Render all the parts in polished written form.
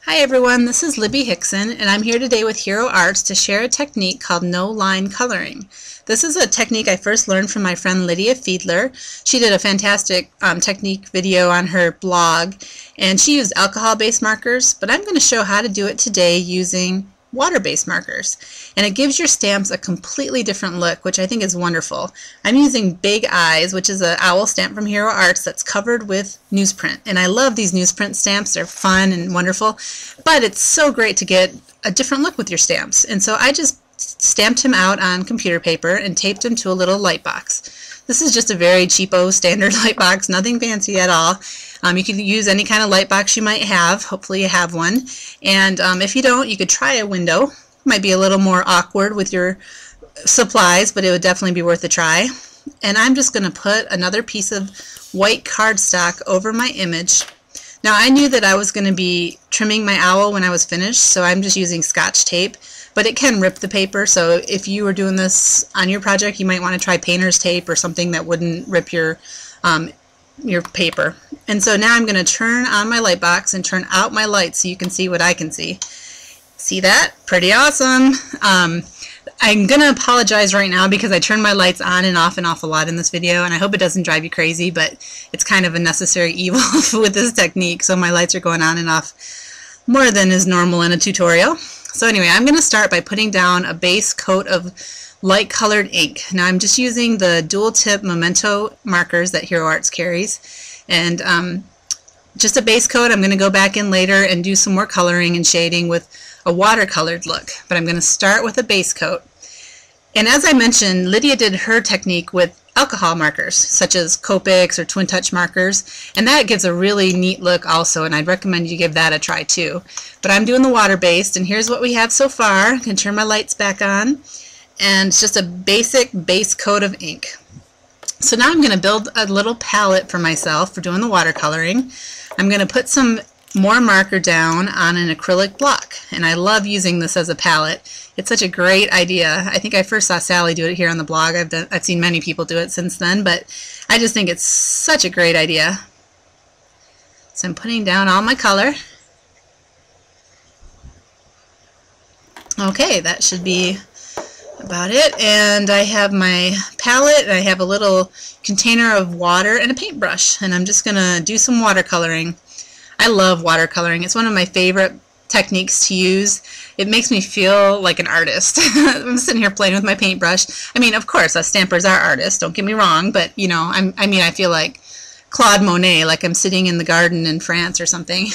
Hi everyone, this is Libby Hickson and I'm here today with Hero Arts to share a technique called no-line coloring. This is a technique I first learned from my friend Lydia Fiedler. She did a fantastic technique video on her blog and she used alcohol-based markers, but I'm going to show how to do it today using water-based markers. And it gives your stamps a completely different look, which I think is wonderful. I'm using Big Eyes, which is an owl stamp from Hero Arts that's covered with newsprint. And I love these newsprint stamps. They're fun and wonderful, but it's so great to get a different look with your stamps. And so I just stamped him out on computer paper and taped him to a little light box. This is just a very cheapo standard light box, nothing fancy at all. You can use any kind of light box you might have. Hopefully you have one. And if you don't, you could try a window. Might be a little more awkward with your supplies, but it would definitely be worth a try. And I'm just going to put another piece of white cardstock over my image. Now I knew that I was going to be trimming my owl when I was finished, so I'm just using Scotch tape. But it can rip the paper, so if you were doing this on your project, you might want to try painter's tape or something that wouldn't rip your paper. And so now I'm going to turn on my light box and turn out my lights so you can see what I can see. See that? Pretty awesome. I'm going to apologize right now because I turn my lights on and off a lot in this video, and I hope it doesn't drive you crazy, but it's kind of a necessary evil with this technique, so my lights are going on and off more than is normal in a tutorial. So anyway, I'm going to start by putting down a base coat of light colored ink. Now I'm just using the dual tip Memento markers that Hero Arts carries, and just a base coat. I'm going to go back in later and do some more coloring and shading with a watercolored look, but I'm going to start with a base coat. And as I mentioned, Lydia did her technique with alcohol markers such as Copics or Twin Touch markers, and that gives a really neat look also, and I'd recommend you give that a try too. But I'm doing the water-based, and here's what we have so far. I can turn my lights back on, and it's just a basic base coat of ink. So now I'm going to build a little palette for myself for doing the watercoloring. I'm going to put some more marker down on an acrylic block, and I love using this as a palette. It's such a great idea. I think I first saw Sally do it here on the blog. I've seen many people do it since then, but I just think it's such a great idea. So I'm putting down all my color. Okay, that should be about it. And I have my palette, and I have a little container of water and a paintbrush, and I'm just going to do some watercoloring. I love watercoloring. It's one of my favorite techniques to use. It makes me feel like an artist. I'm sitting here playing with my paintbrush. I mean, of course, us stampers are artists, don't get me wrong, but you know, I feel like Claude Monet, like I'm sitting in the garden in France or something.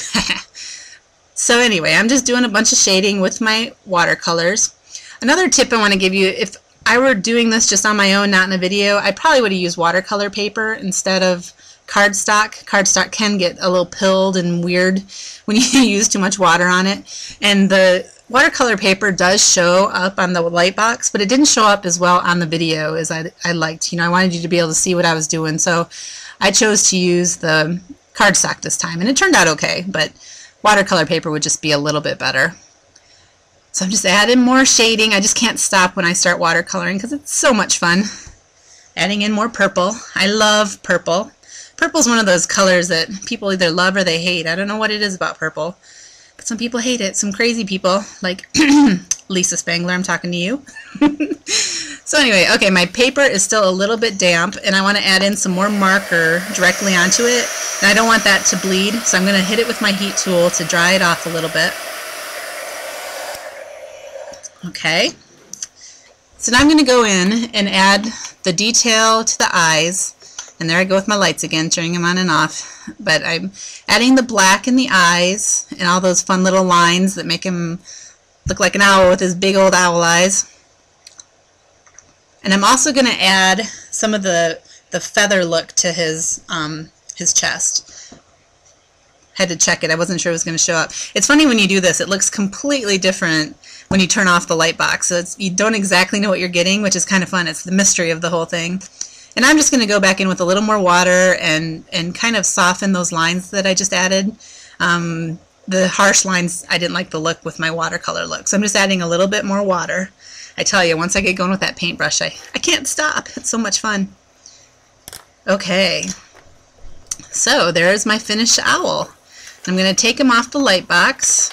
So anyway, I'm just doing a bunch of shading with my watercolors. Another tip I want to give you, if I were doing this just on my own, not in a video, I probably would have used watercolor paper instead of cardstock. Cardstock can get a little pilled and weird when you use too much water on it. And the watercolor paper does show up on the light box, but it didn't show up as well on the video as I liked. You know, I wanted you to be able to see what I was doing, so I chose to use the cardstock this time, and it turned out okay, but watercolor paper would just be a little bit better. So I'm just adding more shading. I just can't stop when I start watercoloring because it's so much fun. Adding in more purple. I love purple. Purple is one of those colors that people either love or they hate. I don't know what it is about purple, but some people hate it. Some crazy people, like Lisa Spangler, I'm talking to you. So anyway, okay, my paper is still a little bit damp, and I want to add in some more marker directly onto it, and I don't want that to bleed, so I'm going to hit it with my heat tool to dry it off a little bit. Okay, so now I'm going to go in and add the detail to the eyes. And there I go with my lights again, turning them on and off. But I'm adding the black in the eyes and all those fun little lines that make him look like an owl with his big old owl eyes. And I'm also going to add some of the feather look to his chest. Had to check it. I wasn't sure it was going to show up. It's funny when you do this. It looks completely different when you turn off the light box. So you don't exactly know what you're getting, which is kind of fun. It's the mystery of the whole thing. And I'm just going to go back in with a little more water and kind of soften those lines that I just added. The harsh lines, I didn't like the look with my watercolor look. So I'm just adding a little bit more water. I tell you, once I get going with that paintbrush, I can't stop. It's so much fun. Okay. So there's my finished owl. I'm going to take him off the light box.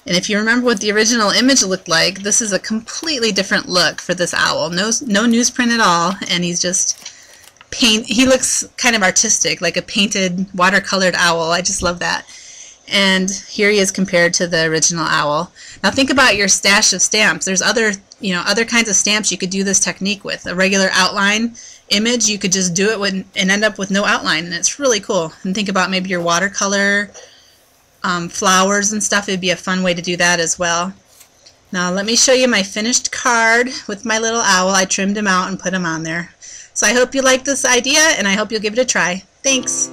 And if you remember what the original image looked like, this is a completely different look for this owl. No newsprint at all, and he's just he looks kind of artistic, like a painted watercolored owl. I just love that. And here he is compared to the original owl. Now think about your stash of stamps. There's other kinds of stamps you could do this technique with. A regular outline image, you could just do it and end up with no outline, and it's really cool. And think about maybe your watercolor flowers and stuff. It'd be a fun way to do that as well. Now let me show you my finished card with my little owl. I trimmed him out and put him on there. So I hope you like this idea, and I hope you'll give it a try. Thanks!